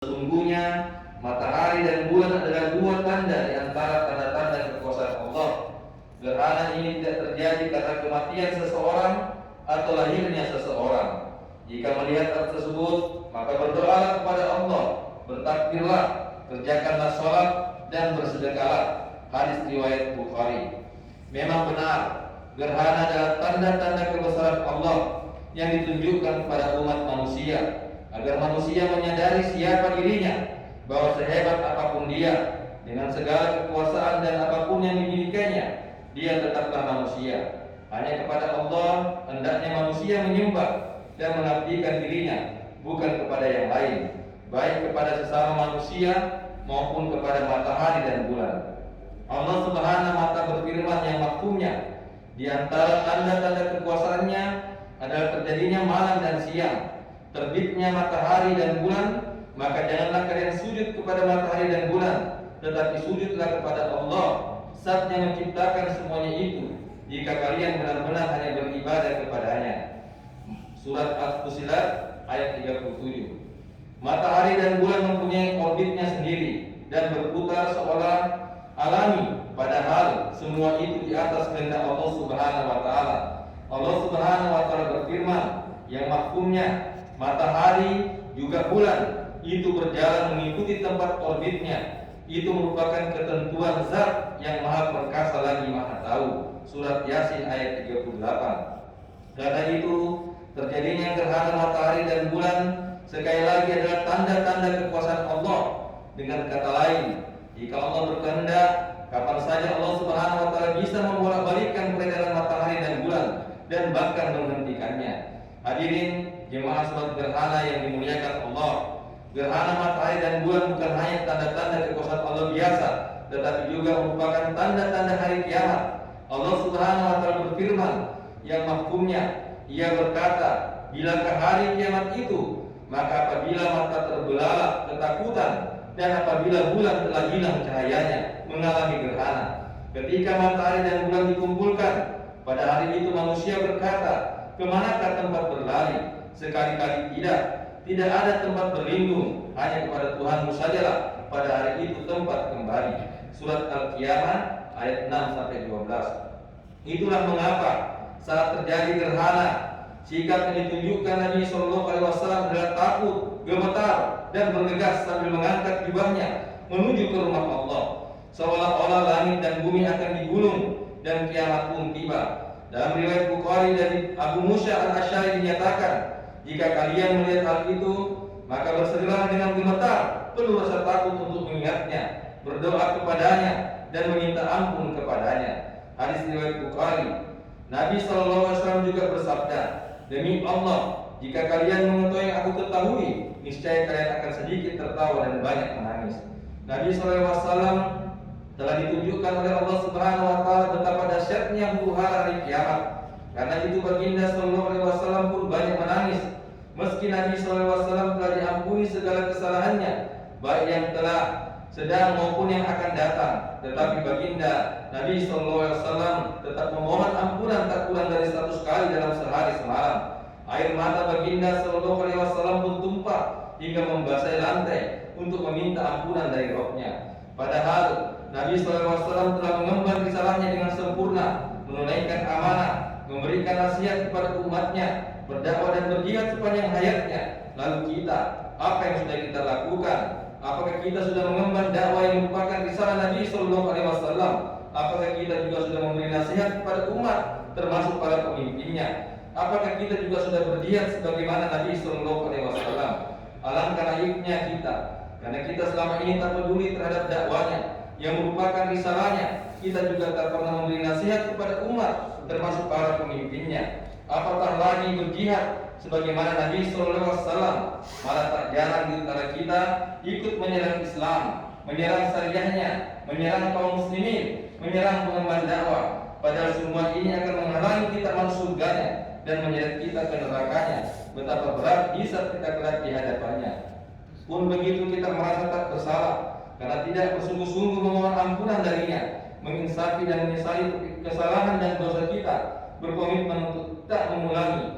Sesungguhnya matahari dan bulan adalah dua tanda di antara tanda-tanda kekuasaan Allah. Gerhana ini tidak terjadi karena kematian seseorang atau lahirnya seseorang. Jika melihat hal tersebut, maka berdoalah kepada Allah, bertakbirlah, kerjakanlah sholat dan bersedekahlah. Hadis riwayat Bukhari. Memang benar, gerhana adalah tanda-tanda kebesaran Allah yang ditunjukkan kepada umat manusia, agar manusia menyadari siapa dirinya, bahwa sehebat apapun dia, dengan segala kekuasaan dan apapun yang dimilikinya, dia tetaplah manusia. Hanya kepada Allah hendaknya manusia menyembah dan mengabdikan dirinya, bukan kepada yang lain, baik kepada sesama manusia maupun kepada matahari dan bulan. Allah Subhanahu wa Ta'ala berfirman yang mafhumnya, di antara tanda-tanda kekuasaannya adalah terjadinya malam dan siang, terbitnya matahari dan bulan. Maka janganlah kalian sujud kepada matahari dan bulan, tetapi sujudlah kepada Allah saat yang menciptakan semuanya itu, jika kalian benar-benar hanya beribadah kepadanya. Surat Al-Fusilat ayat 37. Matahari dan bulan mempunyai orbitnya sendiri dan berputar seolah alami, padahal semua itu di atas kehendak Allah Subhanahu wa Ta'ala. Allah Subhanahu wa Ta'ala berfirman yang mafhumnya, matahari juga bulan itu berjalan mengikuti tempat orbitnya. Itu merupakan ketentuan zat yang maha perkasa lagi maha tahu. Surat Yasin ayat 38. Karena itu terjadinya gerhana matahari dan bulan sekali lagi adalah tanda-tanda kekuasaan Allah. Dengan kata lain, jika Allah berkehendak, kapan saja Allah Subhanahu wa Ta'ala bisa membolak-balikkan peredaran matahari dan bulan dan bahkan menghentikannya. Hadirin jemaah salat gerhana yang dimuliakan Allah, gerhana matahari dan bulan bukan hanya tanda-tanda kekuasaan Allah biasa, tetapi juga merupakan tanda-tanda hari kiamat. Allah Subhanahu wa Ta'ala berfirman yang mafhumnya, Ia berkata, bilakah hari kiamat itu? Maka apabila mata terbelalak ketakutan dan apabila bulan telah hilang cahayanya, mengalami gerhana. Ketika matahari dan bulan dikumpulkan, pada hari itu manusia berkata, kemanakah tempat berlari? Sekali-kali tidak ada tempat berlindung, hanya kepada Tuhanmu sajalah pada hari itu tempat kembali. Surat Al-Qiyamah ayat 6-12. Itulah mengapa saat terjadi gerhana, sikap yang ditunjukkan Nabi SAW adalah takut, gemetar, dan bergegas sambil mengangkat jubahnya menuju ke rumah Allah, seolah-olah langit dan bumi akan digulung dan kiamat pun tiba. Dalam riwayat Bukhari dari Abu Musa al-Asy'ari dinyatakan, jika kalian melihat hal itu, maka bersegeralah dengan gemetar, penuh rasa takut untuk mengingatnya, berdoa kepadanya, dan meminta ampun kepadanya. Hadis riwayat Bukhari. Nabi SAW juga bersabda, demi Allah, jika kalian mengetahui yang aku ketahui, niscaya kalian akan sedikit tertawa dan banyak menangis. Nabi SAW telah ditunjukkan oleh Allah Subhanahu wa Ta'ala betapa dahsyatnya huru-hara hari kiamat. Karena itu baginda SAW pun banyak menangis. Meski Nabi SAW telah diampuni segala kesalahannya, baik yang telah, sedang maupun yang akan datang, tetapi baginda Nabi SAW tetap memohon ampunan tak kurang dari 100 kali dalam sehari semalam. Air mata baginda SAW pun tumpah hingga membasahi lantai untuk meminta ampunan dari rohnya. Padahal Nabi SAW telah mengemban risalahnya dengan sempurna, menunaikan amanah, memberikan nasihat kepada umatnya, berdakwah dan berjihad sepanjang hayatnya. Lalu kita, apa yang sudah kita lakukan? Apakah kita sudah mengemban dakwah yang merupakan risalah Nabi SAW? Apakah kita juga sudah memberi nasihat kepada umat, termasuk para pemimpinnya? Apakah kita juga sudah berjihad sebagaimana Nabi SAW? Alangkah naifnya kita, karena kita selama ini tak peduli terhadap dakwanya yang merupakan risalahnya. Kita juga tak pernah memberi nasihat kepada umat, termasuk para pemimpinnya. Apatah lagi berjihad sebagaimana Nabi SAW. Malah tak jarang di antara kita ikut menyerang Islam, menyerang syariahnya, menyerang kaum muslimin, menyerang pengemban dakwah. Padahal semua ini akan menghalangi kita masuk surganya dan menyeret kita ke nerakanya. Betapa berat hisab kita kelak di hadapannya. Pun begitu kita merasa tak bersalah karena tidak bersungguh-sungguh memohon ampunan darinya, menginsafi dan menyesali kesalahan dan dosa kita, berkomitmen untuk tak mengulangi.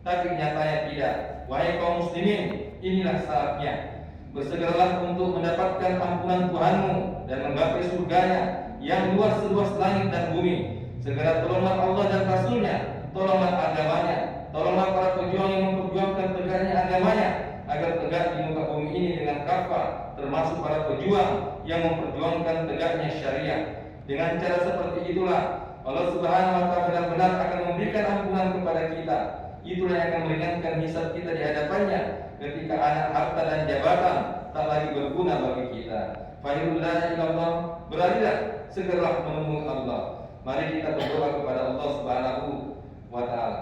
Tapi nyatanya tidak. Wahai kaum muslimin, inilah saatnya. Bersegeralah untuk mendapatkan ampunan Tuhanmu dan menggapai surganya yang luas seluas langit dan bumi. Segera tolonglah Allah dan Rasulnya, tolonglah agamanya, tolonglah para pejuang yang memperjuangkan tegaknya agamanya, agar tegak di muka bumi ini dengan kafah, termasuk para pejuang yang memperjuangkan tegaknya syariah. Dengan cara seperti itulah Allah Subhanahu wa Ta'ala benar-benar akan memberikan ampunan kepada kita. Itulah yang akan meringankan hisab kita di hadapannya ketika anak, harta dan jabatan tak lagi berguna bagi kita. Fahilullah ilallah, beralihlah segeralah menemui Allah. Mari kita berdoa kepada Allah Subhanahu wa Ta'ala.